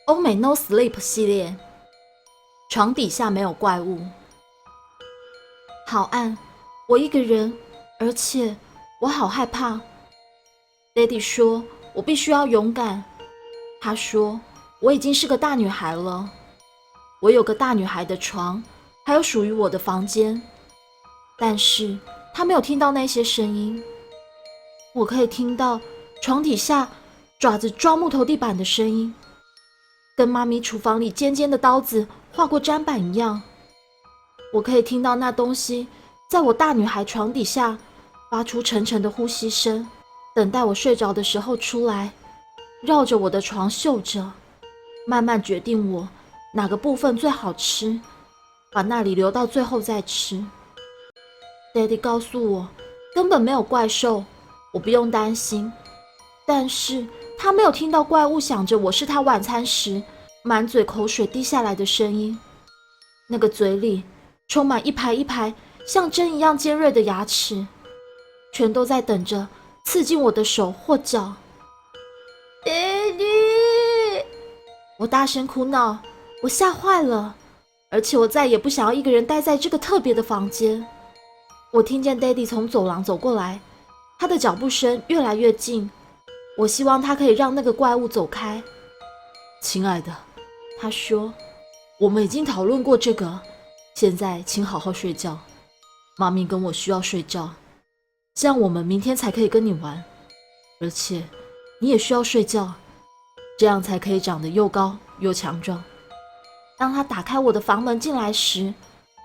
欧美 No Sleep 系列，床底下没有怪物。好暗，我一个人，而且我好害怕。Daddy 说我必须要勇敢。他说我已经是个大女孩了，我有个大女孩的床，还有属于我的房间。但是他没有听到那些声音。我可以听到床底下爪子抓木头地板的声音，跟妈咪厨房里尖尖的刀子划过砧板一样。我可以听到那东西在我大女孩床底下发出沉沉的呼吸声，等待我睡着的时候出来，绕着我的床嗅着，慢慢决定我哪个部分最好吃，把那里留到最后再吃。Daddy 告诉我根本没有怪兽，我不用担心。但是他没有听到怪物想着我是他晚餐时满嘴口水滴下来的声音，那个嘴里充满一排一排像针一样尖锐的牙齿，全都在等着刺进我的手或脚。Daddy！ 我大声哭闹，我吓坏了，而且我再也不想要一个人待在这个特别的房间。我听见 Daddy 从走廊走过来，他的脚步声越来越近。我希望他可以让那个怪物走开。亲爱的，他说，我们已经讨论过这个，现在请好好睡觉。妈咪跟我需要睡觉，这样我们明天才可以跟你玩。而且你也需要睡觉，这样才可以长得又高又强壮。当他打开我的房门进来时，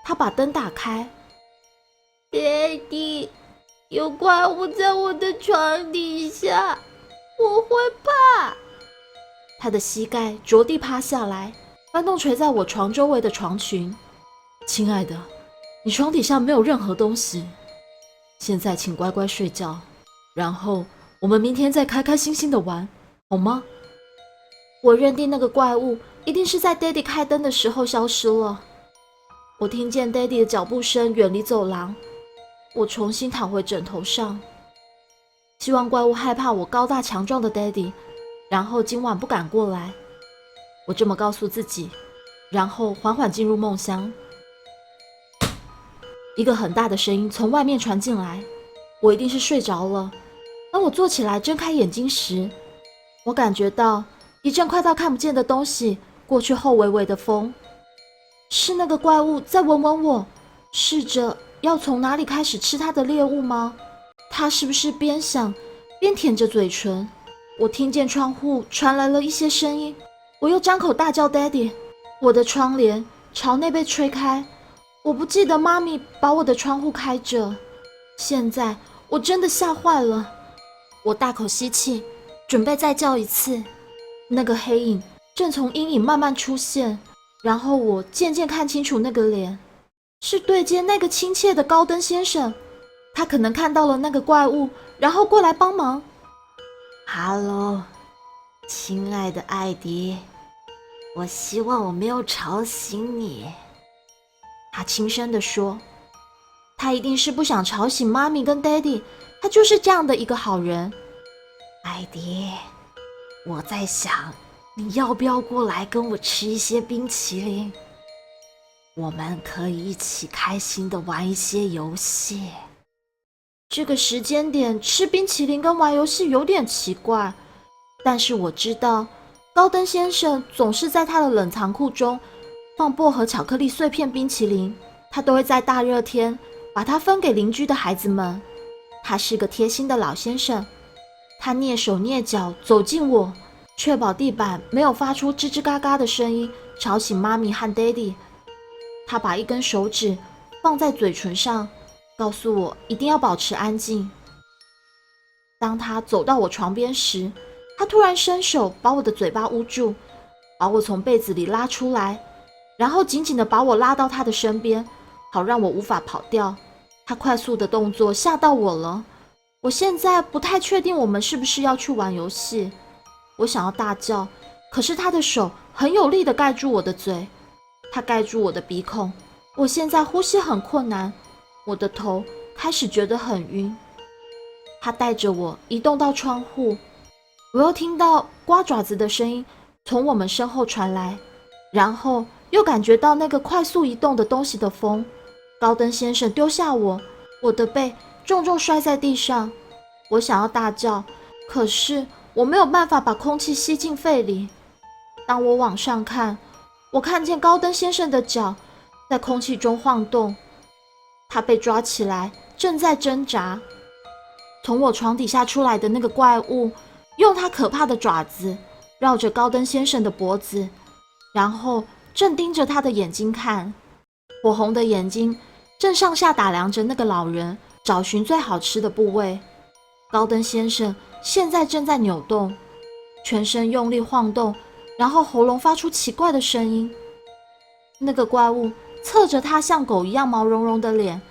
他把灯打开。Daddy， 有怪物在我的床底下，我会怕。他的膝盖着地趴下来，翻动垂在我床周围的床裙。亲爱的，你床底下没有任何东西。现在请乖乖睡觉，然后我们明天再开开心心的玩，好吗？我认定那个怪物一定是在 Daddy 开灯的时候消失了。我听见 Daddy 的脚步声远离走廊，我重新躺回枕头上，希望怪物害怕我高大强壮的 Daddy， 然后今晚不敢过来。我这么告诉自己，然后缓缓进入梦乡。一个很大的声音从外面传进来，我一定是睡着了。当我坐起来睁开眼睛时，我感觉到一阵快到看不见的东西过去后微微的风，是那个怪物在闻闻我，试着要从哪里开始吃它的猎物吗？它是不是边想边舔着嘴唇？我听见窗户传来了一些声音，我又张口大叫 Daddy。 我的窗帘朝内被吹开，我不记得妈咪把我的窗户开着。现在我真的吓坏了，我大口吸气，准备再叫一次。那个黑影正从阴影慢慢出现，然后我渐渐看清楚那个脸，是对街那个亲切的高登先生。他可能看到了那个怪物，然后过来帮忙。Hello， 亲爱的艾迪，我希望我没有吵醒你。他轻声地说，他一定是不想吵醒妈咪跟 Daddy， 他就是这样的一个好人。艾迪，我在想，你要不要过来跟我吃一些冰淇淋？我们可以一起开心的玩一些游戏。这个时间点吃冰淇淋跟玩游戏有点奇怪，但是我知道高登先生总是在他的冷藏库中放薄荷巧克力碎片冰淇淋，他都会在大热天把它分给邻居的孩子们。他是个贴心的老先生，他蹑手蹑脚走近我，确保地板没有发出吱吱嘎嘎的声音吵醒妈咪和 Daddy。 他把一根手指放在嘴唇上，告诉我一定要保持安静。当他走到我床边时，他突然伸手把我的嘴巴捂住，把我从被子里拉出来，然后紧紧地把我拉到他的身边，好让我无法跑掉。他快速的动作吓到我了，我现在不太确定我们是不是要去玩游戏。我想要大叫，可是他的手很有力地盖住我的嘴，他盖住我的鼻孔，我现在呼吸很困难，我的头开始觉得很晕。他带着我移动到窗户，我又听到刮爪子的声音从我们身后传来，然后又感觉到那个快速移动的东西的风。高登先生丢下我，我的背重重摔在地上。我想要大叫，可是我没有办法把空气吸进肺里。当我往上看，我看见高登先生的脚在空气中晃动，他被抓起来，正在挣扎。从我床底下出来的那个怪物，用他可怕的爪子绕着高登先生的脖子，然后正盯着他的眼睛看。火红的眼睛正上下打量着那个老人，找寻最好吃的部位。高登先生现在正在扭动，全身用力晃动，然后喉咙发出奇怪的声音。那个怪物侧着他像狗一样毛茸茸的脸，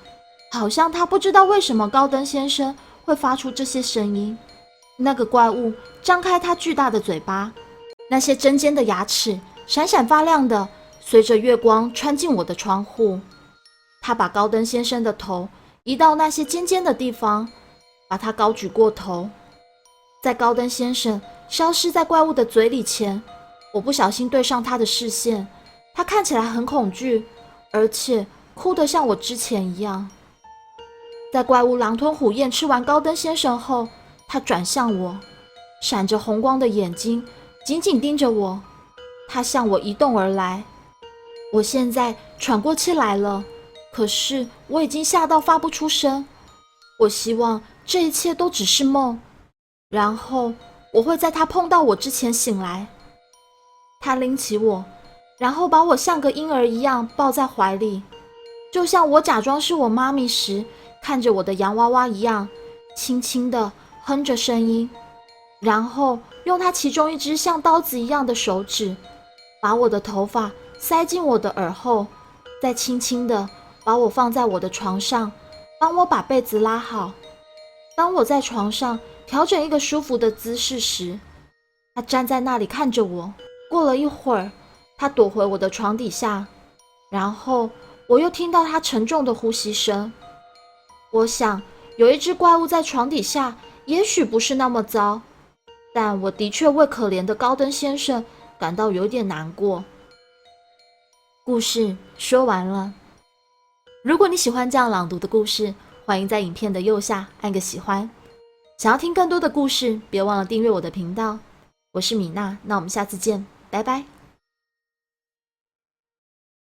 好像他不知道为什么高登先生会发出这些声音。那个怪物张开他巨大的嘴巴，那些针尖的牙齿闪闪发亮的，随着月光穿进我的窗户。他把高登先生的头移到那些尖尖的地方，把他高举过头。在高登先生消失在怪物的嘴里前，我不小心对上他的视线。他看起来很恐惧，而且哭得像我之前一样。在怪物狼吞虎咽吃完高登先生后，他转向我，闪着红光的眼睛紧紧盯着我。他向我移动而来。我现在喘过气来了，可是我已经吓到发不出声。我希望这一切都只是梦，然后我会在他碰到我之前醒来。他拎起我，然后把我像个婴儿一样抱在怀里，就像我假装是我妈咪时看着我的洋娃娃一样，轻轻地哼着声音，然后用他其中一只像刀子一样的手指把我的头发塞进我的耳后，再轻轻地把我放在我的床上，帮我把被子拉好。当我在床上调整一个舒服的姿势时，他站在那里看着我。过了一会儿，他躲回我的床底下，然后我又听到他沉重的呼吸声。我想有一只怪物在床底下也许不是那么糟，但我的确为可怜的高登先生感到有点难过。故事说完了。如果你喜欢这样朗读的故事，欢迎在影片的右下按个喜欢。想要听更多的故事，别忘了订阅我的频道。我是米娜，那我们下次见，拜拜。